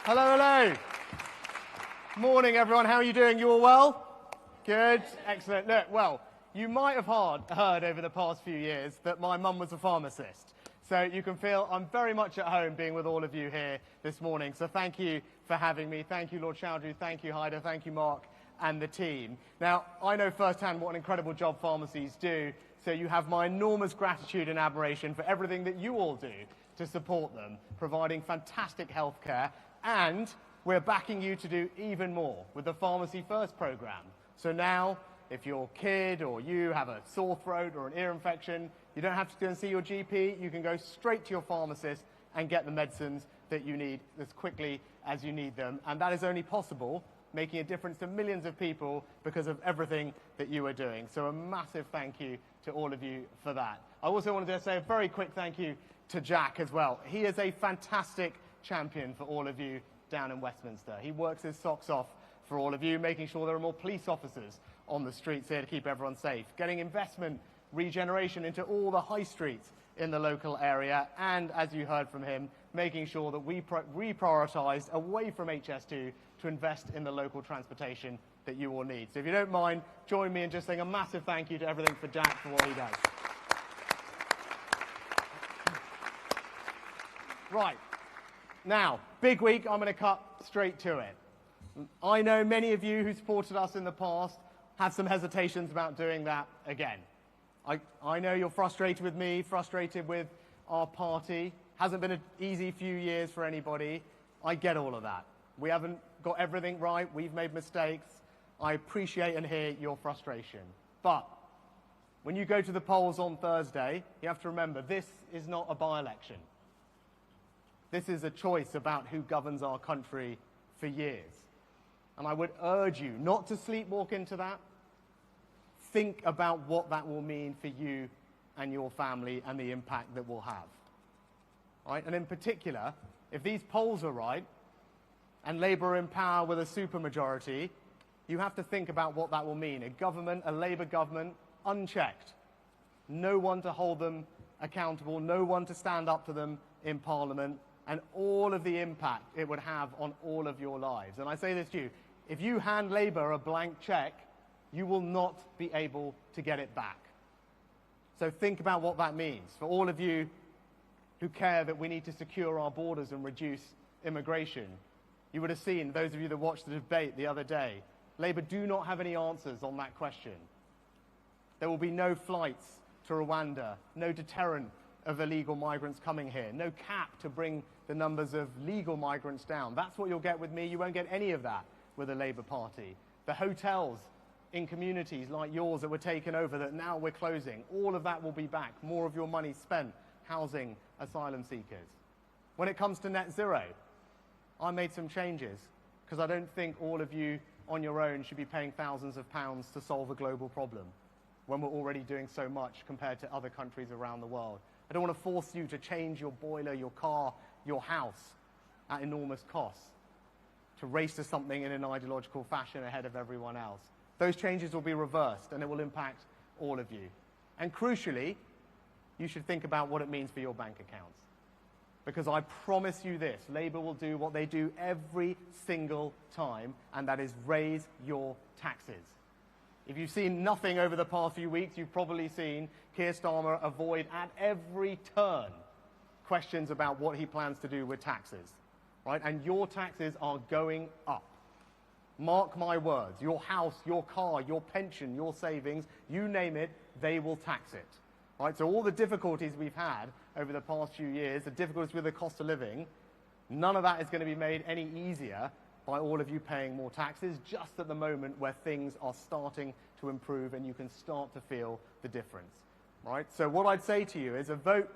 Hello, hello. Morning, everyone. How are you doing? You all well? Good. Excellent. Look, well, you might have heard over the past few years that my mum was a pharmacist. So you can feel I'm very much at home being with all of you here this morning. So thank you for having me. Thank you, Lord Chowdhury. Thank you, Haida. Thank you, Mark, and the team. Now, I know firsthand what an incredible job pharmacies do. So you have my enormous gratitude and admiration for everything that you all do to support them, providing fantastic healthcare. And we're backing you to do even more with the Pharmacy First programme. So now, if your kid or you have a sore throat or an ear infection, you don't have to go and see your GP. You can go straight to your pharmacist and get the medicines that you need as quickly as you need them. And that is only possible making a difference to millions of people because of everything that you are doing. So a massive thank you to all of you for that. I also wanted to say a very quick thank you to Jack as well. He is a fantastic champion for all of you down in Westminster. He works his socks off for all of you, making sure there are more police officers on the streets here to keep everyone safe, getting investment, regeneration into all the high streets in the local area, and, as you heard from him, making sure that we reprioritised away from HS2 to invest in the local transportation that you all need. So if you don't mind, join me in just saying a massive thank you to everything for Jack for what he does. Right. Now, big week, I'm going to cut straight to it. I know many of you who supported us in the past have some hesitations about doing that again. I know you're frustrated with me, frustrated with our party. Hasn't been an easy few years for anybody. I get all of that. We haven't got everything right. We've made mistakes. I appreciate and hear your frustration. But when you go to the polls on Thursday, you have to remember this is not a by-election. This is a choice about who governs our country for years. And I would urge you not to sleepwalk into that. Think about what that will mean for you and your family and the impact that will have. Right? And in particular, if these polls are right and Labour are in power with a supermajority, you have to think about what that will mean. A government, a Labour government, unchecked. No one to hold them accountable, no one to stand up to them in Parliament, and all of the impact it would have on all of your lives. And I say this to you, if you hand Labour a blank cheque, you will not be able to get it back. So think about what that means. For all of you who care that we need to secure our borders and reduce immigration, you would have seen, those of you that watched the debate the other day, Labour do not have any answers on that question. There will be no flights to Rwanda, no deterrent of illegal migrants coming here, no cap to bring the numbers of legal migrants down. That's what you'll get with me. You won't get any of that with the Labour Party. The hotels in communities like yours that were taken over that now we're closing, all of that will be back. More of your money spent housing asylum seekers. When it comes to net zero, I made some changes because I don't think all of you on your own should be paying thousands of pounds to solve a global problem when we're already doing so much compared to other countries around the world. I don't want to force you to change your boiler, your car, your house at enormous costs to race to something in an ideological fashion ahead of everyone else. Those changes will be reversed and it will impact all of you. And crucially, you should think about what it means for your bank accounts. Because I promise you this, Labour will do what they do every single time, and that is raise your taxes. If you've seen nothing over the past few weeks, you've probably seen Keir Starmer avoid at every turn questions about what he plans to do with taxes. Right? And your taxes are going up. Mark my words, your house, your car, your pension, your savings, you name it, they will tax it. Right? So all the difficulties we've had over the past few years, the difficulties with the cost of living, none of that is going to be made any easier by all of you paying more taxes, just at the moment where things are starting to improve and you can start to feel the difference. Right? So what I'd say to you is a vote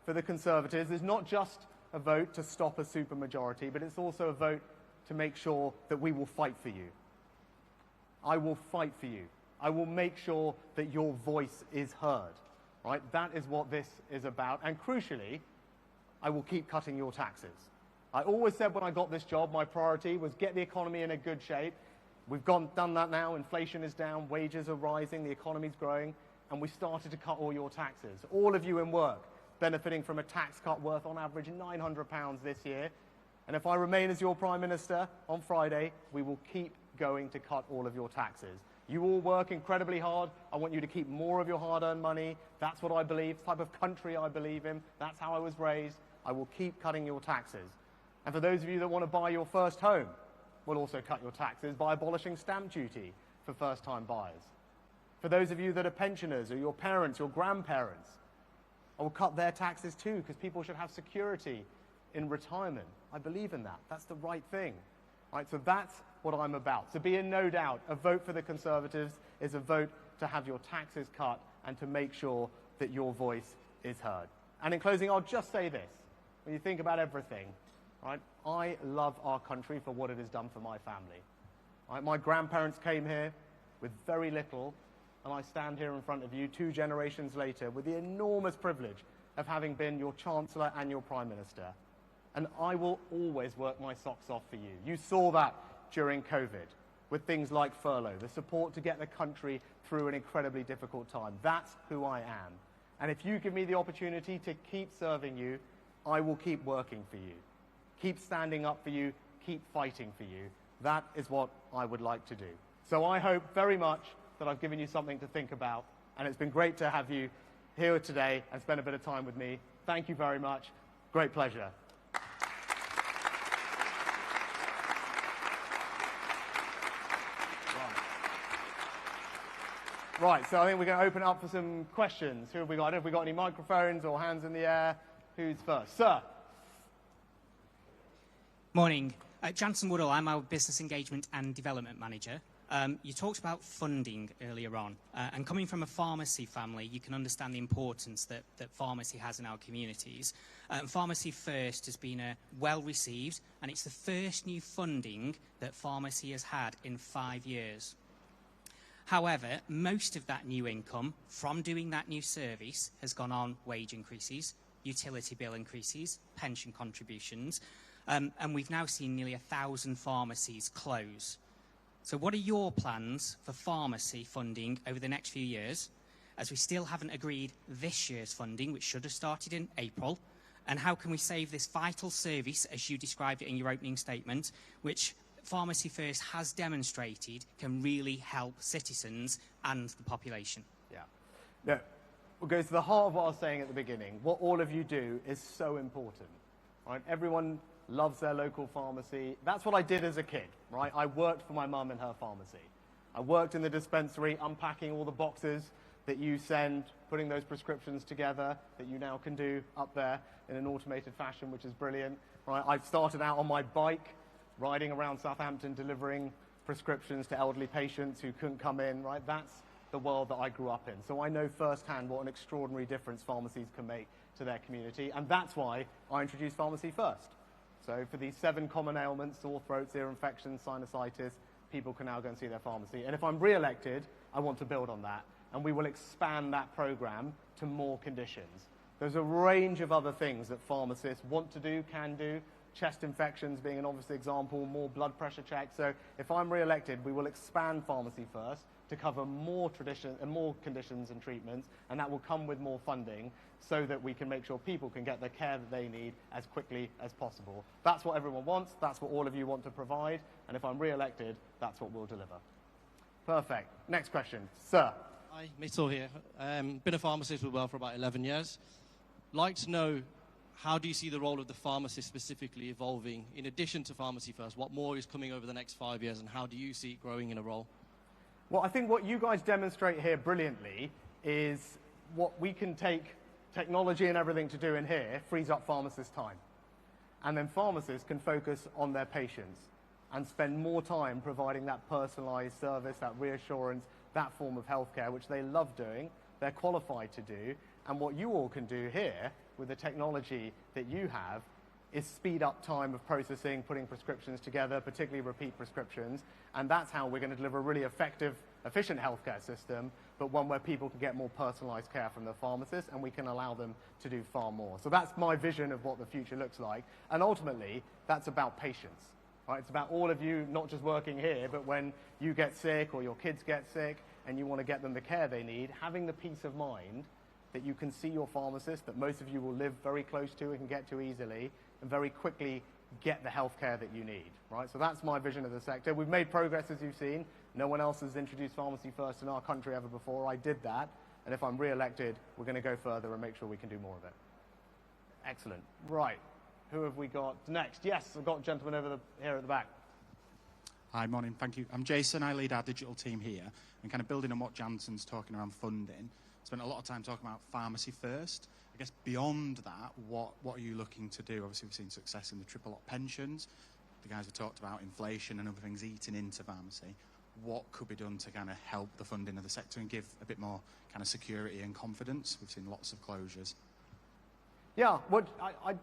for the Conservatives is not just a vote to stop a supermajority, but it's also a vote to make sure that we will fight for you. I will fight for you. I will make sure that your voice is heard. Right? That is what this is about. And crucially, I will keep cutting your taxes. I always said when I got this job, my priority was get the economy in a good shape. We've done that now. Inflation is down, wages are rising, the economy's growing, and we started to cut all your taxes. All of you in work benefiting from a tax cut worth on average £900 this year. And if I remain as your Prime Minister on Friday, we will keep going to cut all of your taxes. You all work incredibly hard. I want you to keep more of your hard-earned money. That's what I believe, the type of country I believe in. That's how I was raised. I will keep cutting your taxes. And for those of you that want to buy your first home, we'll also cut your taxes by abolishing stamp duty for first-time buyers. For those of you that are pensioners or your parents, your grandparents, I will cut their taxes too, because people should have security in retirement. I believe in that. That's the right thing. Right, so that's what I'm about. So be in no doubt, a vote for the Conservatives is a vote to have your taxes cut and to make sure that your voice is heard. And in closing, I'll just say this. When you think about everything, right, I love our country for what it has done for my family. Right, my grandparents came here with very little, and I stand here in front of you 2 generations later with the enormous privilege of having been your Chancellor and your Prime Minister. And I will always work my socks off for you. You saw that during COVID with things like furlough, the support to get the country through an incredibly difficult time. That's who I am. And if you give me the opportunity to keep serving you, I will keep working for you, keep standing up for you, keep fighting for you. That is what I would like to do. So I hope very much that I've given you something to think about, and it's been great to have you here today and spend a bit of time with me. Thank you very much. Great pleasure. Right, so I think we're going to open up for some questions. Who have we got? Have we got any microphones or hands in the air? Who's first? Sir. Morning. Jansen Woodall, I'm our Business Engagement and Development Manager. You talked about funding earlier on, and coming from a pharmacy family, you can understand the importance that pharmacy has in our communities. Pharmacy First has been well received, and it's the first new funding that pharmacy has had in 5 years. However, most of that new income from doing that new service has gone on wage increases, utility bill increases, pension contributions, and we've now seen nearly 1,000 pharmacies close. So what are your plans for pharmacy funding over the next few years, as we still haven't agreed this year's funding, which should have started in April? And how can we save this vital service, as you described it in your opening statement, which Pharmacy First has demonstrated can really help citizens and the population? Yeah. No, it goes to the heart of what I was saying at the beginning. What all of you do is so important. Right? Everyone loves their local pharmacy. That's what I did as a kid. Right? I worked for my mum in her pharmacy. I worked in the dispensary, unpacking all the boxes that you send, putting those prescriptions together that you now can do up there in an automated fashion, which is brilliant. Right? I started out on my bike, riding around Southampton, delivering prescriptions to elderly patients who couldn't come in, right? That's the world that I grew up in. So I know firsthand what an extraordinary difference pharmacies can make to their community, and that's why I introduced Pharmacy First. So for these 7 common ailments, sore throats, ear infections, sinusitis, people can now go and see their pharmacy. And if I'm re-elected, I want to build on that, and we will expand that program to more conditions. There's a range of other things that pharmacists want to do, can do, chest infections being an obvious example, more blood pressure checks. So if I'm re-elected, we will expand Pharmacy First to cover more conditions and treatments, and that will come with more funding so that we can make sure people can get the care that they need as quickly as possible. That's what everyone wants, that's what all of you want to provide, and if I'm re-elected, that's what we'll deliver. Perfect. Next question. Sir. Hi, Mitchell here. Been a pharmacist with Well for about 11 years. Like to know, how do you see the role of the pharmacist specifically evolving? In addition to Pharmacy First, what more is coming over the next 5 years, and how do you see it growing in a role? Well, I think what you guys demonstrate here brilliantly is what we can take technology and everything to do in here frees up pharmacists' time. And then pharmacists can focus on their patients and spend more time providing that personalised service, that reassurance, that form of healthcare, which they love doing, they're qualified to do. And what you all can do here with the technology that you have is speed up time of processing, putting prescriptions together, particularly repeat prescriptions, and that's how we're going to deliver a really effective, efficient healthcare system, but one where people can get more personalised care from their pharmacist, and we can allow them to do far more. So that's my vision of what the future looks like, and ultimately, that's about patients. Right? It's about all of you not just working here, but when you get sick or your kids get sick and you want to get them the care they need, having the peace of mind that you can see your pharmacist, that most of you will live very close to and can get to easily, and very quickly get the healthcare that you need, right? So that's my vision of the sector. We've made progress, as you've seen. No one else has introduced pharmacy first in our country ever before. I did that, and if I'm re-elected, we're going to go further and make sure we can do more of it. Excellent. Right. Who have we got next? Yes, I've got a gentleman over here at the back. Hi, morning. Thank you. I'm Jason. I lead our digital team here. And kind of building on what Jansen's talking around funding, spent a lot of time talking about pharmacy first. I guess beyond that, what are you looking to do? Obviously, we've seen success in the triple lot pensions. The guys have talked about inflation and other things eating into pharmacy. What could be done to kind of help the funding of the sector and give a bit more kind of security and confidence? We've seen lots of closures. Yeah,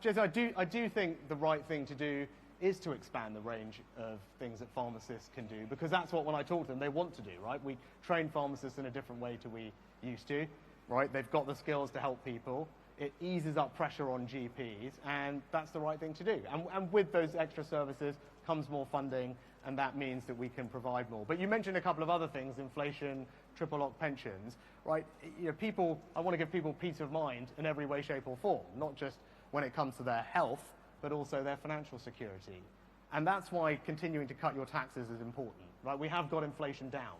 Jason, I do think the right thing to do is to expand the range of things that pharmacists can do, because that's what, when I talk to them, they want to do, right? We train pharmacists in a different way to we used to, right? They've got the skills to help people. It eases up pressure on GPs, and that's the right thing to do. And with those extra services comes more funding, and that means that we can provide more. But you mentioned a couple of other things, inflation, triple lock pensions, right? You know, I want to give people peace of mind in every way, shape or form, not just when it comes to their health, but also their financial security. And that's why continuing to cut your taxes is important, right? We have got inflation down,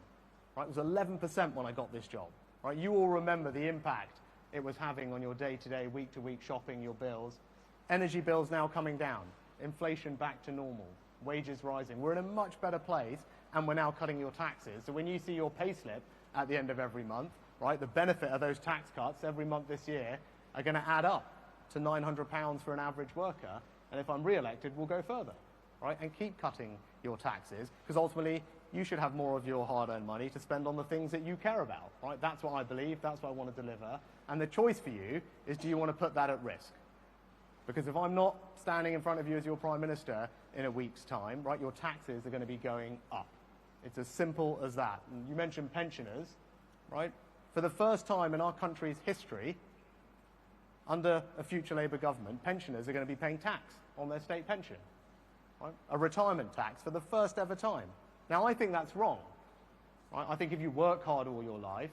right? It was 11% when I got this job, right? You all remember the impact it was having on your day-to-day, week-to-week shopping, your bills. Energy bills now coming down, inflation back to normal, wages rising. We're in a much better place, and we're now cutting your taxes. So when you see your payslip at the end of every month, right, the benefit of those tax cuts every month this year are going to add up to £900 for an average worker. And if I'm re-elected, we'll go further, right, and keep cutting your taxes, because ultimately you should have more of your hard-earned money to spend on the things that you care about, right? That's what I believe, that's what I want to deliver. And the choice for you is, do you want to put that at risk? Because if I'm not standing in front of you as your Prime Minister in a week's time, right, your taxes are going to be going up. It's as simple as that. And you mentioned pensioners, right? For the first time in our country's history, under a future Labour government, pensioners are going to be paying tax on their state pension, right? A retirement tax for the first ever time. Now, I think that's wrong, right? I think if you work hard all your life,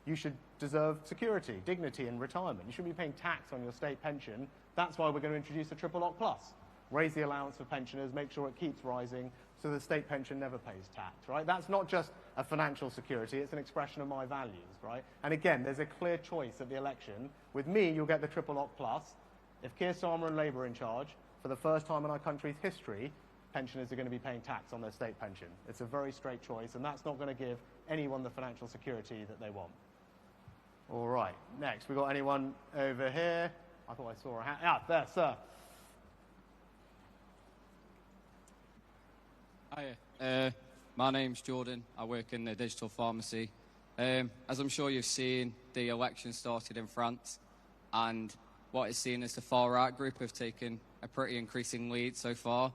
you should deserve security, dignity in retirement. You shouldn't be paying tax on your state pension. That's why we're going to introduce a triple lock plus. Raise the allowance for pensioners, make sure it keeps rising so the state pension never pays tax, right? That's not just a financial security, it's an expression of my values, right? And again, there's a clear choice at the election. With me, you'll get the triple lock plus. If Keir, Starmer and Labour are in charge, for the first time in our country's history, pensioners are going to be paying tax on their state pension. It's a very straight choice, and that's not going to give anyone the financial security that they want. All right, next, we got anyone over here? I thought I saw a hand. Ah, there, sir. Hi, my name's Jordan. I work in the digital pharmacy. As I'm sure you've seen, the election started in France, and what it's seen is the far-right group have taken a pretty increasing lead so far,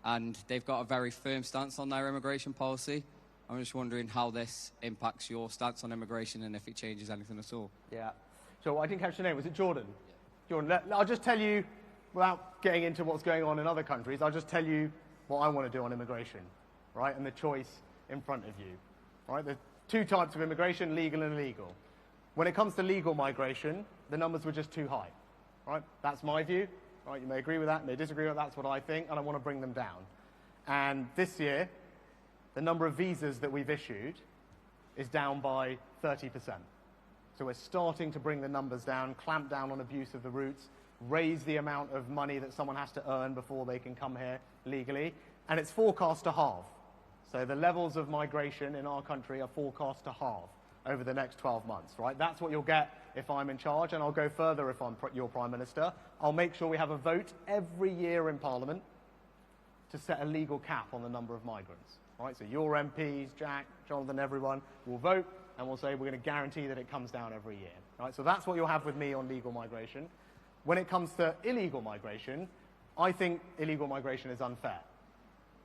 and they've got a very firm stance on their immigration policy. I'm just wondering how this impacts your stance on immigration and if it changes anything at all. Yeah. So I didn't catch your name. Was it Jordan? Yeah. Jordan, I'll just tell you, without getting into what's going on in other countries, I'll just tell you what I want to do on immigration, right, and the choice in front of you, right? There's two types of immigration, legal and illegal. When it comes to legal migration, the numbers were just too high, right? That's my view, right? You may agree with that, you may disagree with that, that's what I think, and I want to bring them down. And this year, the number of visas that we've issued is down by 30%. So we're starting to bring the numbers down, clamp down on abuse of the routes, raise the amount of money that someone has to earn before they can come here legally, and it's forecast to halve. So the levels of migration in our country are forecast to halve over the next 12 months, right? That's what you'll get if I'm in charge, and I'll go further if I'm your Prime Minister. I'll make sure we have a vote every year in Parliament to set a legal cap on the number of migrants, right? So your MPs, Jack, Jonathan, everyone will vote, and we'll say we're going to guarantee that it comes down every year, right? So that's what you'll have with me on legal migration. When it comes to illegal migration, I think illegal migration is unfair,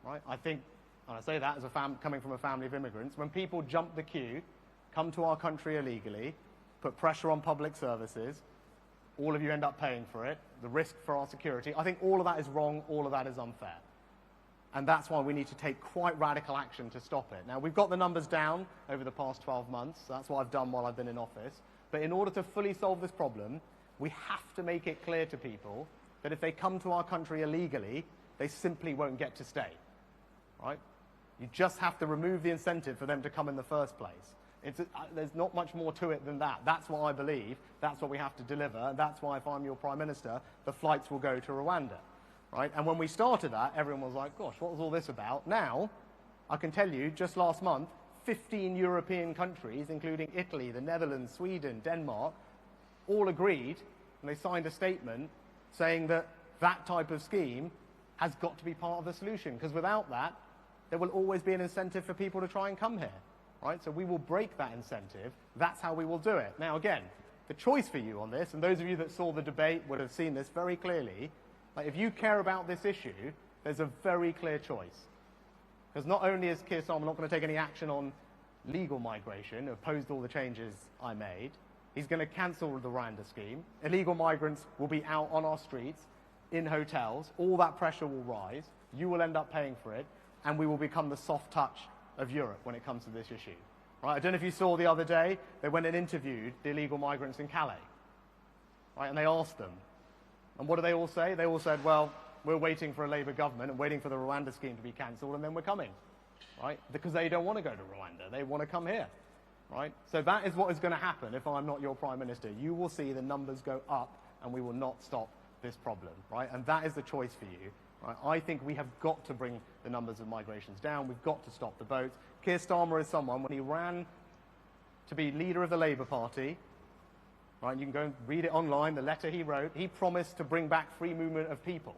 right? I think, and I say that as coming from a family of immigrants, when people jump the queue, come to our country illegally, put pressure on public services, all of you end up paying for it, the risk for our security, I think all of that is wrong, all of that is unfair. And that's why we need to take quite radical action to stop it. Now, we've got the numbers down over the past 12 months. That's what I've done while I've been in office. But in order to fully solve this problem, we have to make it clear to people that if they come to our country illegally, they simply won't get to stay, right? You just have to remove the incentive for them to come in the first place. There's not much more to it than that. That's what I believe. That's what we have to deliver. And that's why, if I'm your Prime Minister, the flights will go to Rwanda, right? And when we started that, everyone was like, gosh, what was all this about? Now, I can tell you, just last month, 15 European countries, including Italy, the Netherlands, Sweden, Denmark, all agreed, and they signed a statement saying that that type of scheme has got to be part of the solution, because without that, there will always be an incentive for people to try and come here, right? So we will break that incentive. That's how we will do it. Now, again, the choice for you on this, and those of you that saw the debate would have seen this very clearly, like if you care about this issue, there's a very clear choice. Because not only is Keir Starmer not going to take any action on legal migration, opposed all the changes I made, he's going to cancel the Rwanda scheme. Illegal migrants will be out on our streets, in hotels. All that pressure will rise. You will end up paying for it. And we will become the soft touch of Europe when it comes to this issue. Right? I don't know if you saw the other day, they went and interviewed the illegal migrants in Calais. Right? And they asked them. And what do they all say? They all said, well, we're waiting for a Labour government and waiting for the Rwanda scheme to be cancelled, and then we're coming. Right? Because they don't want to go to Rwanda. They want to come here. Right? So that is what is going to happen if I'm not your Prime Minister. You will see the numbers go up, and we will not stop this problem. Right? And that is the choice for you. Right? I think we have got to bring the numbers of migrations down. We've got to stop the boats. Keir Starmer is someone, when he ran to be leader of the Labour Party, right, you can go and read it online, the letter he wrote, he promised to bring back free movement of people,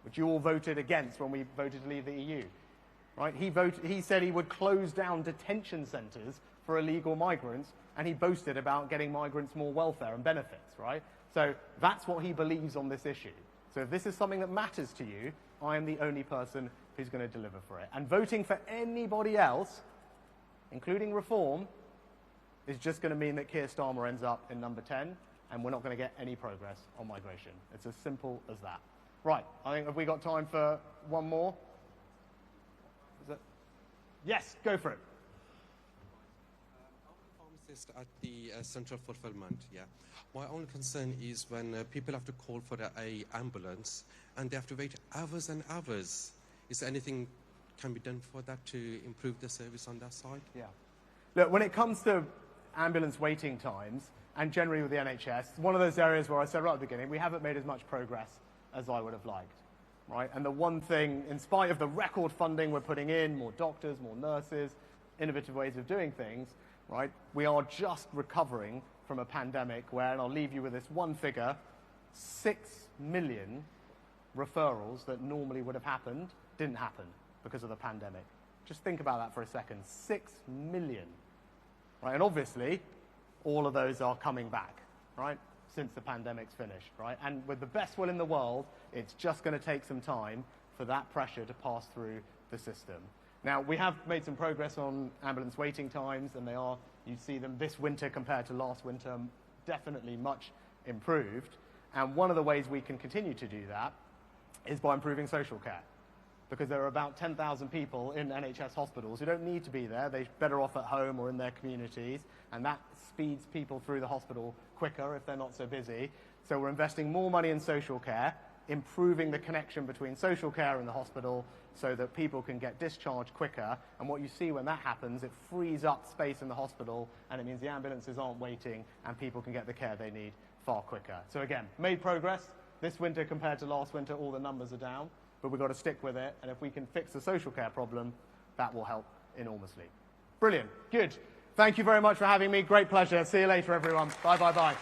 which you all voted against when we voted to leave the EU. Right? He said he would close down detention centres for illegal migrants, and he boasted about getting migrants more welfare and benefits. Right? So that's what he believes on this issue. So if this is something that matters to you, I am the only person who's going to deliver for it. And voting for anybody else, including reform, is just going to mean that Keir Starmer ends up in number 10, and we're not going to get any progress on migration. It's as simple as that. Right, I think, have we got time for one more? Is it? Yes, go for it. I'm a pharmacist at the Centre of Fulfillment, yeah. My only concern is when people have to call for an ambulance and they have to wait hours and hours. Is there anything can be done for that to improve the service on that side? Yeah. Look, when it comes to ambulance waiting times, and generally with the NHS, one of those areas where I said right at the beginning, we haven't made as much progress as I would have liked. Right? And the one thing, in spite of the record funding we're putting in, more doctors, more nurses, innovative ways of doing things, right, we are just recovering from a pandemic where, and I'll leave you with this one figure, 6 million referrals that normally would have happened didn't happen because of the pandemic. Just think about that for a second. 6 million. Right? And obviously, all of those are coming back, right, since the pandemic's finished. Right? And with the best will in the world, it's just going to take some time for that pressure to pass through the system. Now, we have made some progress on ambulance waiting times, and they are, you see them this winter compared to last winter, definitely much improved. And one of the ways we can continue to do that is by improving social care. Because there are about 10,000 people in NHS hospitals who don't need to be there. They're better off at home or in their communities, and that speeds people through the hospital quicker if they're not so busy. So we're investing more money in social care, improving the connection between social care and the hospital so that people can get discharged quicker. And what you see when that happens, it frees up space in the hospital, and it means the ambulances aren't waiting and people can get the care they need far quicker. So again, made progress. This winter compared to last winter, all the numbers are down, but we've got to stick with it. And if we can fix the social care problem, that will help enormously. Brilliant. Good. Thank you very much for having me. Great pleasure. See you later, everyone. Bye, bye, bye.